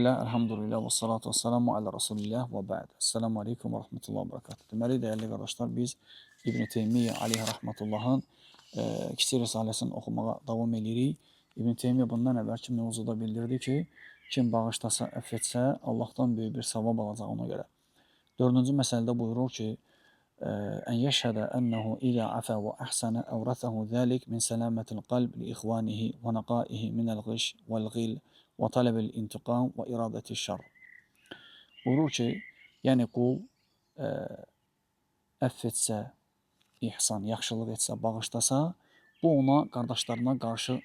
Bismillah, elhamdülillah və salatu və salamu alə Rasulillah və bə'd. Esselamu aleykum və rahmetullah və barakatuhu. Deməli, dəyərli qardaşlar, biz İbn Teymiyyə aleyhi rahmetullahın kiçik risaləsini oxumağa davam edirik. İbn Teymiyyə bundan əvvəlki mövzuda bildirdi ki, kim bağışlasa, əff etsə, Allahdan böyük bir savab alacaq ona görə. Dördüncü məsələdə buyurur ki, ən yəşhədə ənəhu ilə əfə və əhsənə əvrətəhu zəlik min sələmətil qalb li ixvanihi və nəqaihi minəl ğiş vəl-ğil və tələbil intiqam və iradəti şər. Buyurur ki, yəni qul əff etsə, ihsan, yaxşılıq etsə, bağışlasa, bu ona qardaşlarına qarşı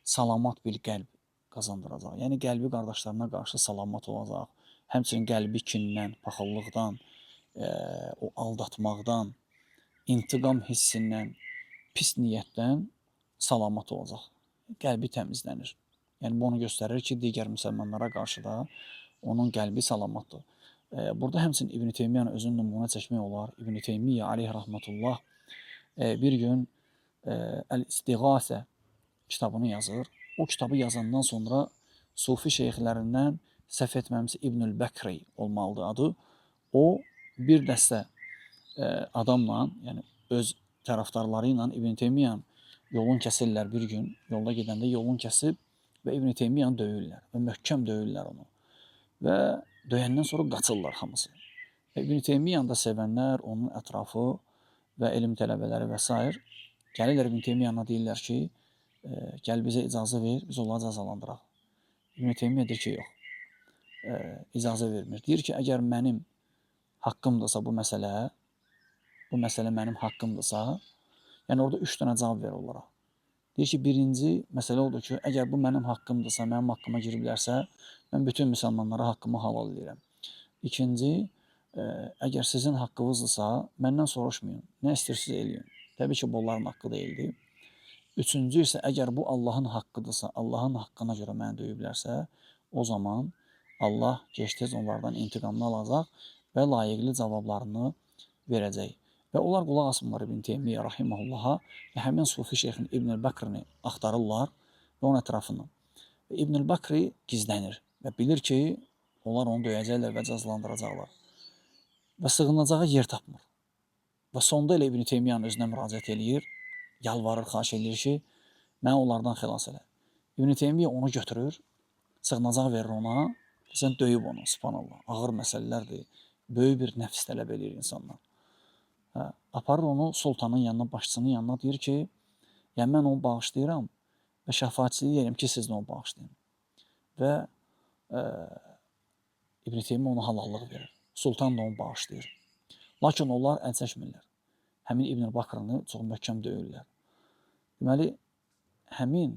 salamat bir qəlb qazandıracaq. Yəni qəlbi qardaşlarına qarşı salamat olacaq. Həmçinin qəlbi kindən, paxıllıqdan, o aldatmaqdan, intiqam hissindən, pis niyyətdən salamat olacaq. Qəlbi təmizlənir. Yəni, bu onu göstərir ki, digər müsəlmanlara qarşı da onun qəlbi salamatdır. Burada həmçinin İbn Teymiyyənin özünün nümunə çəkmək olar. İbn Teymiyyə aleyhi rahmetullah bir gün Əl-İstiğasə kitabını yazır. O kitabı yazandan sonra sufi şeyxlərindən səhv etməmsə İbnül Bəkri olmalıdır adı. O bir dəstə adamla, yəni öz tərəfdarları ilə İbn Teymiyyənin yolun kəsirlər bir gün. Yolda gedəndə yolun kəsib və İbn Teymiyyanı döyürlər və möhkəm döyürlər onu. Və döyəndən sonra qaçırlar hamısı. İbn Teymiyyanı da sevənlər, onun ətrafı və elm tələbələri və s. gəlirlər İbn Teymiyyanına deyirlər ki, gəl bizə icazə ver, biz onları cəzalandıraq. İbn Teymiyyə deyir ki, yox, icazə vermir. Deyir ki, əgər mənim haqqımdırsa bu məsələ mənim haqqımdırsa, yəni orada 3 dənə cavab verir onlara. Deyir ki, birinci məsələ odur ki, əgər bu mənim haqqımdırsa, mənim haqqıma giriblərsə, mən bütün müsəlmanlara haqqımı halal edirəm. İkinci, əgər sizin haqqınızdırsa, məndən soruşmayın, nə istəyirsiniz eləyin. Təbii ki, bunların haqqı deyildi. Üçüncü isə, əgər bu Allahın haqqıdırsa, Allahın haqqına görə məni döyüblərsə, o zaman Allah gec-tez onlardan intiqamını alacaq və layiqli cavablarını verəcək. Və onlar qulaq asmırlar İbn Teymiyyə rahiməhullaha və həmin sufi şeyxin İbn Bəkrini axtarırlar və onun ətrafından. Və İbn Bəkri gizlənir və bilir ki, onlar onu döyəcəklər və cəzalandıracaqlar. Və sığınacağı yer tapmır. Və sonda elə İbn Teymiyyənin özünə müraciət eləyir, yalvarır, xahiş eləyir ki, məni onlardan xilas elə. İbn Teymiyyə onu götürür, sığınacaq verir ona, sən döyüb onu, subhanallah. Ağır məsələlərdir, böyük bir nəfs tələb edir insandan. Aparır onu sultanın yanına, başçının yanına, deyir ki, yəni mən onu bağışlayıram və şəfaatçilik edirəm ki, siz də onu bağışlayın. Və İbn Teymiyyə ona halallıq verir. Sultan da onu bağışlayır. Lakin onlar əl çəkmirlər. Həmin İbn Bakırını çox möhkəm döyürlər. Deməli, həmin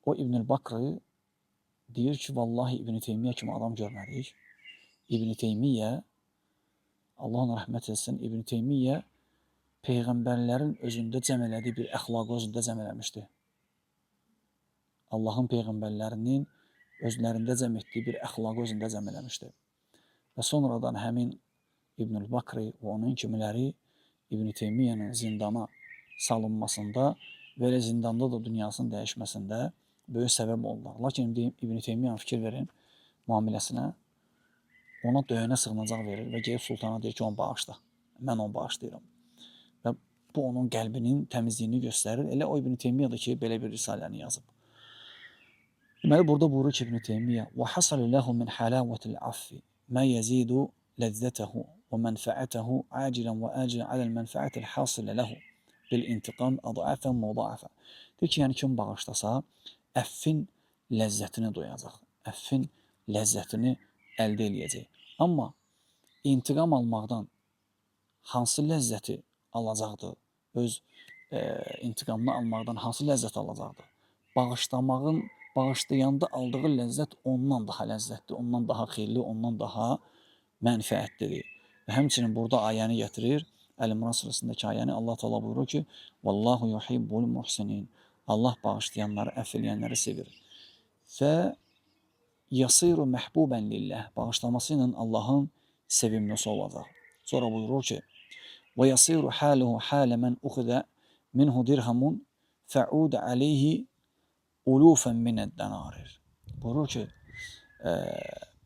o İbn Bakırı deyir ki, vallahi İbn Teymiyyə kimi adam görmədik. İbn Teymiyyə, Allah ona rəhmət etsin, İbn Teymiyyə peyğəmbərlərin özündə cəm elədiyi bir əxlaqı özündə cəm eləmişdi. Allahın peyğəmbərlərinin özlərində cəm etdiyi bir əxlaqı özündə cəm eləmişdi. Və sonradan həmin İbnül Bakri və onun kimiləri İbn Teymiyyənin zindana salınmasında və elə zindanda da dünyasının dəyişməsində böyük səbəb oldular. Lakin İbn Teymiyyənin fikir verin müamiləsinə, ona döyənə sığınacaq verir və gəlib sultana deyir ki, onu bağışla. Mən onu bağışlayıram. Və bu onun qəlbinin təmizliyini göstərir. Elə o İbn Teymiyyə ki, belə bir risaləni yazıb. Deməli, burada buyurur ki, İbn Teymiyyə وَحَصَلُ لَهُ مِنْ حَلَاوَةِ الْعَفِّ مَا يَزِيدُ لَذَّتَهُ وَمَنْفَعَتَهُ عَاجِلًا وَآجِلًا عَلَى الْمَنْفَعَةِ الْحَاصِلَ لَهُ بِالْاِنْتِقَامِ أَضْعَافًا مُضَاعَفًا. Deyir ki, yəni kim bağışlasa, əffin ləzzətini duyacaq, əffin ləzzətini əldə eləyəcək. Amma intiqam almaqdan hansı ləzzəti alacaqdır? Öz intiqamını almaqdan hansı ləzzət alacaqdır? Bağışlayanda aldığı ləzzət ondan daha ləzzətli, ondan daha xeyirli, ondan daha mənfəətlidir. Və həmçinin burada ayəni gətirir. Əl-İmran surəsindəki ayəni Allah Teala buyurur ki, "Vallahu yuhibbul muhsinin." Allah bağışlayanları, əfv eləyənləri sevir. Və yasiru məhbuban lillah, bağışlaması ilə Allahın sevimlisi olacaq. Sonra buyurur ki, "Və yasiru haluhu halə men uxidə minhu dirhamun fa'ud alayhi ulufan minəd-danarir." Buyurur ki,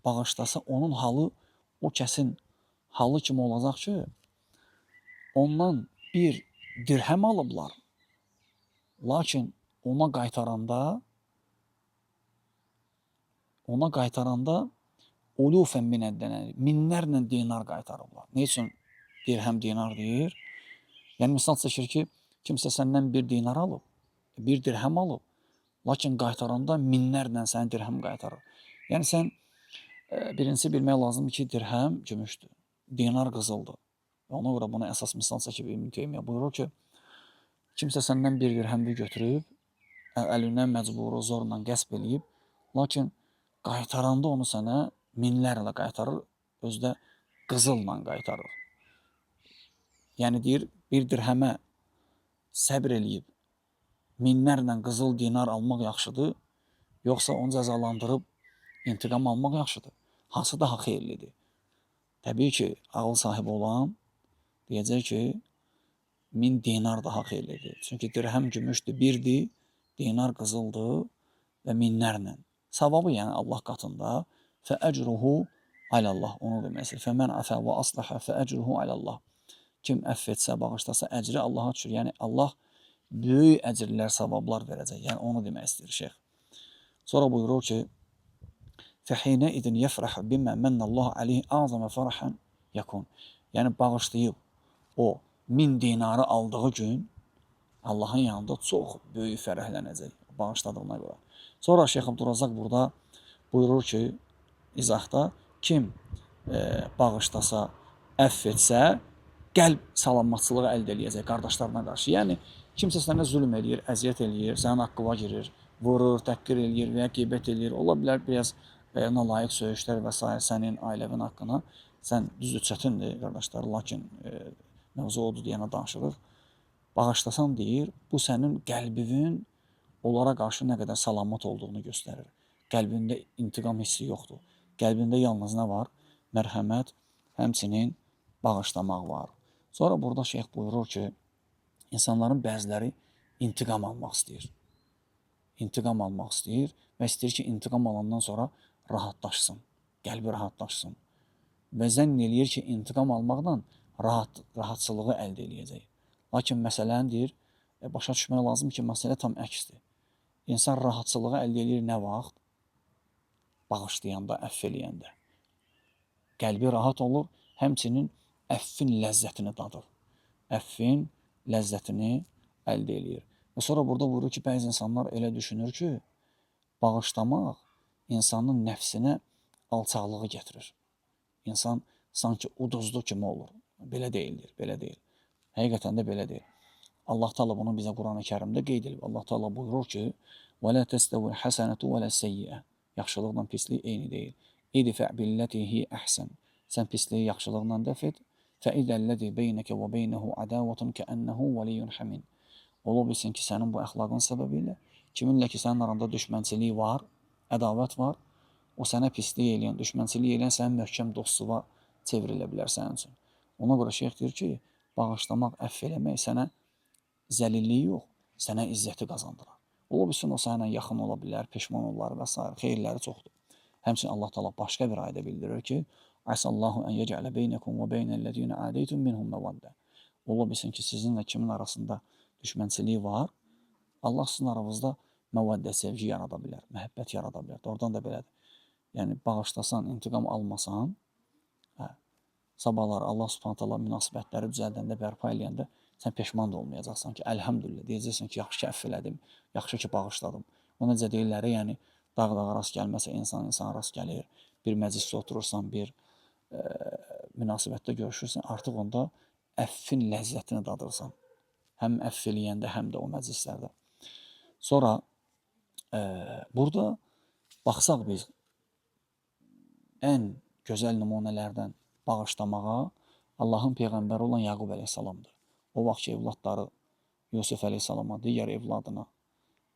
bağışlasa onun halı o kəsin halı kimi olacaq ki, ondan bir dirhem alıblar, lakin ona qaytaranda ulufən minəddənəri, minlərlə dinar qaytarıblar. Ne üçün dirhem dinar deyir? Yəni misal çəkir ki, kimsə səndən bir dinar alıb, bir dirhem alıb, lakin qaytaranda minlərlə sənə dirhem qaytarır. Yəni sən birincisi bilmək lazımdır ki, dirhem gümüşdür, dinar qızıldır. Ona görə buna əsas misal çəkib İbn Teymiyyə buyurur ki, kimsə səndən bir dirhəmli götürüb, əlindən məcburu zorla qəsb eləyib, lakin qaytaranda onu sənə minlərlə qaytarır, özü də qızılla qaytarır. Yəni deyir, bir dirhəmə səbr eləyib, minlərlə qızıl dinar almaq yaxşıdır, yoxsa onu cəzalandırıb intiqam almaq yaxşıdır. Hansı daha xeyirlidir? Təbii ki, ağıl sahibi olan deyəcək ki, 1000 dinar daha xeyirlidir. Çünki dirhəm gümüşdür, birdir, dinar qızıldır və minlərlə. Savabı yəni Allah qatında fəəcruhu alallah, onu deməkdir. Fəmən əfə və asləhə fəəcruhu alallah. Kim əff etsə, bağışlasa, əcri Allaha düşür. Yəni Allah böyük əcrlər, savablar verəcək. Yəni onu demək istəyir şeyx. Sonra buyurur ki, fəhinə idin yəfrəh bimə mənnəllahu aleyhi azamə fərəhən yakun. Yəni bağışlayıb o 1000 dinarı aldığı gün Allahın yanında çox böyük fərəhlənəcək bağışladığına görə. Sonra Şeyx Abdurrazaq burada buyurur ki, izahda kim bağışlasa, əff etsə, qəlb salamatçılığı əldə eləyəcək qardaşlarına qarşı. Yəni kimsə sənə zülm eləyir, əziyyət eləyir, sənin haqqına girir, vurur, təhqir eləyir və ya qeybət eləyir. Ola bilər biraz nalayiq söyüşlər və s. sənin ailəvin haqqına. Sən düzdür, çətindir qardaşlar, lakin mövzu odur deyənə danışırıq. Bağışlasan deyir, bu sənin qəlbinin onlara qarşı nə qədər salamat olduğunu göstərir. Qəlbində intiqam hissi yoxdur. Qəlbində yalnız nə var? Mərhəmət, həmçinin bağışlamaq var. Sonra burada şeyx buyurur ki, insanların bəziləri intiqam almaq istəyir. İntiqam almaq istəyir və istəyir ki, intiqam alandan sonra rahatlaşsın, qəlbi rahatlaşsın. Və zənn eləyir ki, intiqam almaqla rahatçılığı əldə eləyəcək. Lakin məsələni deyir, başa düşmək lazım ki, məsələ tam əksdir. İnsan rahatçılığı əldə eləyir nə vaxt? Bağışlayanda, əff eləyəndə. Qəlbi rahat olur, həmçinin əffin ləzzətini dadır. Əffin ləzzətini əldə eləyir. Və sonra burada buyurur ki, bəzi insanlar elə düşünür ki, bağışlamaq insanın nəfsinə alçaqlığı gətirir. İnsan sanki uduzlu kimi olur. Belə deyildir, belə deyil. Həqiqətən də belə deyil. Allah Teala bunu bizə Quran-ı Kərimdə qeyd edib. Allah Teala buyurur ki: "Və la testəvil hasanatu və la seyyiə." Yaxşılıqla pislik eyni deyil. İdfə billati hi əhsən. Sən pisliyi yaxşılıqla dəf et. Fəidəllazi beynəkə və beynəhu ədavətun kəənnehu valiyyun hamin. Ola bilsin ki, sənin bu əxlaqın səbəbilə kiminlə ki, sənin aranda düşmənçilik var, ədavət var, o sənə pislik eləyən, düşmənçilik eləyən sənin möhkəm dostuva çevrilə bilər sənin üçün. Ona görə şeyx deyir ki, bağışlamaq, əff eləmək sənə zəlilliyi yox, sənə izzəti qazandırar. Ola bilsin, o sənə yaxın ola bilər, peşman olar və s. Xeyirləri çoxdur. Həmçinin Allah Teala başqa bir ayədə bildirir ki, Əsallahu ən yecələ beynəkum və beynəl-ləzīnə ədəytum minhum məvaddə. Ola bilsin ki, sizinlə kimin arasında düşmənçiliyi var, Allah sizin aranızda məvaddə, sevgi yarada bilər, məhəbbət yarada bilər. Oradan da belədir. Yəni, bağışlasan, intiqam almasan, sabahlar Allah Subhanahu taala münasibətləri düzəldəndə, bərpa eləyəndə sən peşman da olmayacaqsan ki, əlhəmdülillah, deyəcəksən ki, yaxşı ki, əff elədim, yaxşı ki, bağışladım. O necə deyirlər, yəni, dağ-dağa rast gəlməsə, insan rast gəlir, bir məclisdə oturursan, bir münasibətdə görüşürsən, artıq onda əffin ləzzətini dadırsan. Həm əff eləyəndə, həm də o məclislərdə. Sonra burada baxsaq biz ən gözəl nümunələrdən bağışlamağa Allahın Peyğəmbəri olan Yaqub əleyhissalamdır. O vaxt ki, evladları Yusuf əleyhissalama, digər evladına,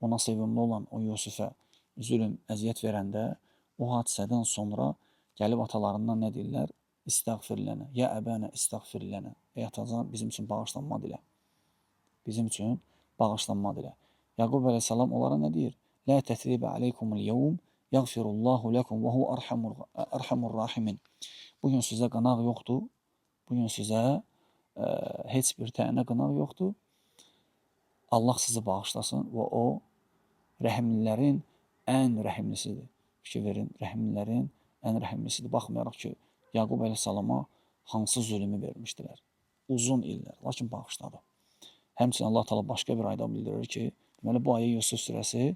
ona sevimli olan o Yusufə zülm, əziyyət verəndə, o hadisədən sonra gəlib atalarından nə deyirlər? İstəğfirlənə, ya əbənə istəğfirlənə. Ey atacan, bizim üçün bağışlanma dilə. Bizim üçün bağışlanma dilə. Yaqub əleyhissalam onlara nə deyir? Lə tətribə aleykumul yevm, Yəğfirullahu ləkum və huve ərhamur rahimin. Bu gün sizə qınaq yoxdur. Bu gün sizə heç bir tənə qınaq yoxdur. Allah sizi bağışlasın və o rəhimlilərin ən rəhimlisidir. Fikir verin, rəhimlilərin ən rəhimlisidir. Baxmayaraq ki, Yaqub əleyhissalama hansı zülmü vermişdilər. Uzun illər, lakin bağışladı. Həmçinin Allah Teala başqa bir ayda bildirir ki, deməli bu ayə Yusuf surəsi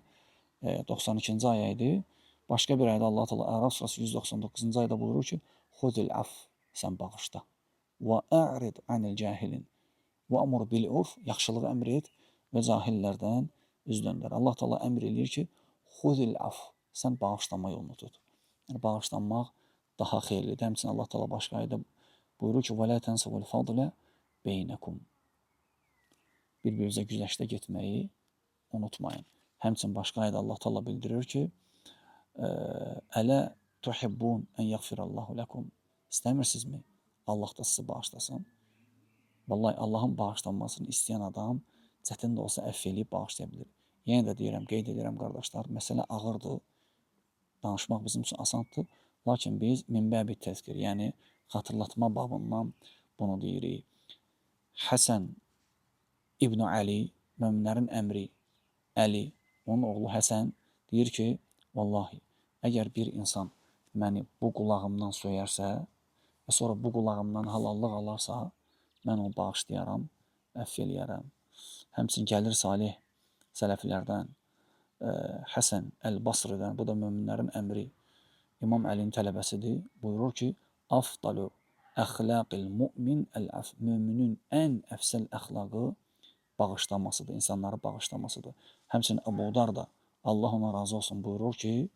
92-ci ayə idi. Başqa bir ayda Allah Teala Ərəf surəsi 199-cu ayda buyurur ki, "Xuzil af, sən bağışla. Və a'rid anil cahilin. Və amur bil urf, yaxşılığı əmr et və cahillərdən üz döndər." Allah Teala əmr eləyir ki, "Xuzil af, sən bağışlama yolunu tut." Yəni bağışlanmaq daha xeyirlidir. Həmçinin Allah Teala başqa ayda buyurur ki, "Və la tansavul fadla beynakum." Bir-birinizə güzəştə getməyi unutmayın. Həmçinin başqa ayda Allah Teala bildirir ki, "Ələ tuhibbun en yəğfirallahu lakum." İstəmirsinizmi? Allah da sizi bağışlasın. Vallahi Allahın bağışlanmasını istəyən adam çətin də olsa əfv eləyib bağışlaya bilir. Yenə də deyirəm, qeyd edirəm qardaşlar, məsələ ağırdır. Danışmaq bizim üçün asandır. Lakin biz minbəbi təzkir, yəni xatırlatma babından bunu deyirik. Həsən İbn Ali, möminlərin əmri Əli, onun oğlu Həsən deyir ki, vallahi, əgər bir insan məni bu qulağımdan söyərsə və sonra bu qulağımdan halallıq alarsa, mən onu bağışlayaram, əfv eləyərəm. Həmçinin gəlir salih sələflərdən, Həsən Əl-Basridən, bu da möminlərin əmri, İmam Əlinin tələbəsidir, buyurur ki, "Afdalu əxlaqil mu'min əl-əf." Möminin ən əfsəl əxlaqı bağışlamasıdır, insanları bağışlamasıdır. Həmçinin Əbu Dar da, Allah ona razı olsun, buyurur ki,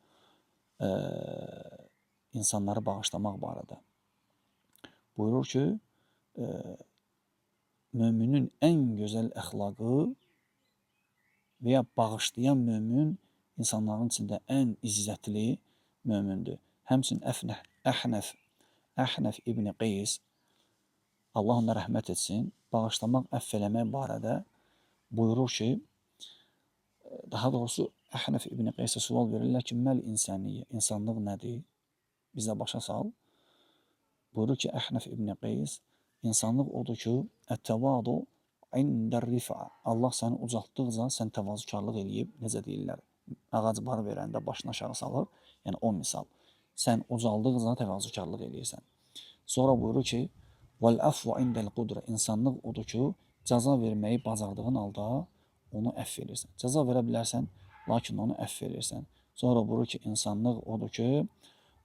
insanları bağışlamaq barədə. Buyurur ki, möminin ən gözəl əxlaqı və ya bağışlayan mömin insanların içində ən izzətli mömindir. Həmçinin Əhnəf İbn Qeys, Allah ona rəhmət etsin, bağışlamaq, əfv eləmək barədə buyurur ki, daha doğrusu Əhnəf İbn Qeysə sual verirlər ki, məl insaniyə, insanlıq nədir? Bizə başa sal. Buyurur ki, Əhnəf İbn Qeys, insanlıq odur ki, ət-təvadu indər-rif'a. Allah səni ucaltdıqca sən təvazükarlıq eləyib, necə deyirlər, ağac bar verəndə başını aşağı salır. Yəni o misal. Sən ucaldıqca təvazükarlıq eləyirsən. Sonra buyurur ki, "Vəl-əfvu indəl-qudra." İnsanlıq odur ki, cəza verməyi bacardığın halda onu əfv edirsən. Cəza verə bilərsən, lakin onu əfv edirsən. Sonra buyurur ki, insanlıq odur ki,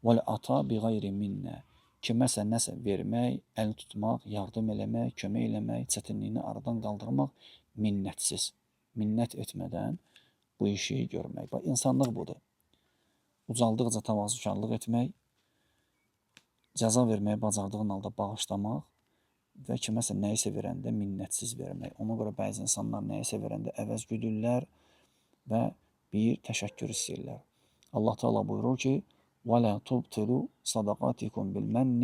"Vəl-ata biğayri minnə." Kiməsə nəsə vermək, əl tutmaq, yardım eləmək, kömək eləmək, çətinliyini aradan qaldırmaq minnətsiz. Minnət etmədən bu işi görmək. Bax, insanlıq budur. Ucaldıqca təvazükarlıq etmək, cəza verməyi bacardığın halda bağışlamaq və kiməsə nəyisə verəndə minnətsiz vermək. Ona görə bəzi insanlar nəyisə verəndə əvəz güdürlər və bir təşəkkür istəyirlər. Allah Teala buyurur ki, وَلَا تُبْتِلُوا صَدَقَاتِكُمْ بِالْمَنِّ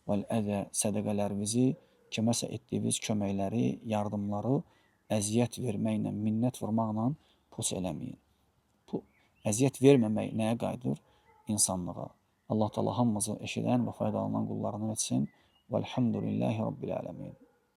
وَالْأَذَى. Sədəqələrinizi, kiməsə etdiyiniz köməkləri, yardımları əziyyət verməklə, minnət vurmaqla pus eləməyin. Əziyyət verməmək nəyə qayıdır? İnsanlığa. Allah Teala hamımızı eşidən və faydalanan qullarından etsin. Vəlhamdülillahi Rabbil ələmin.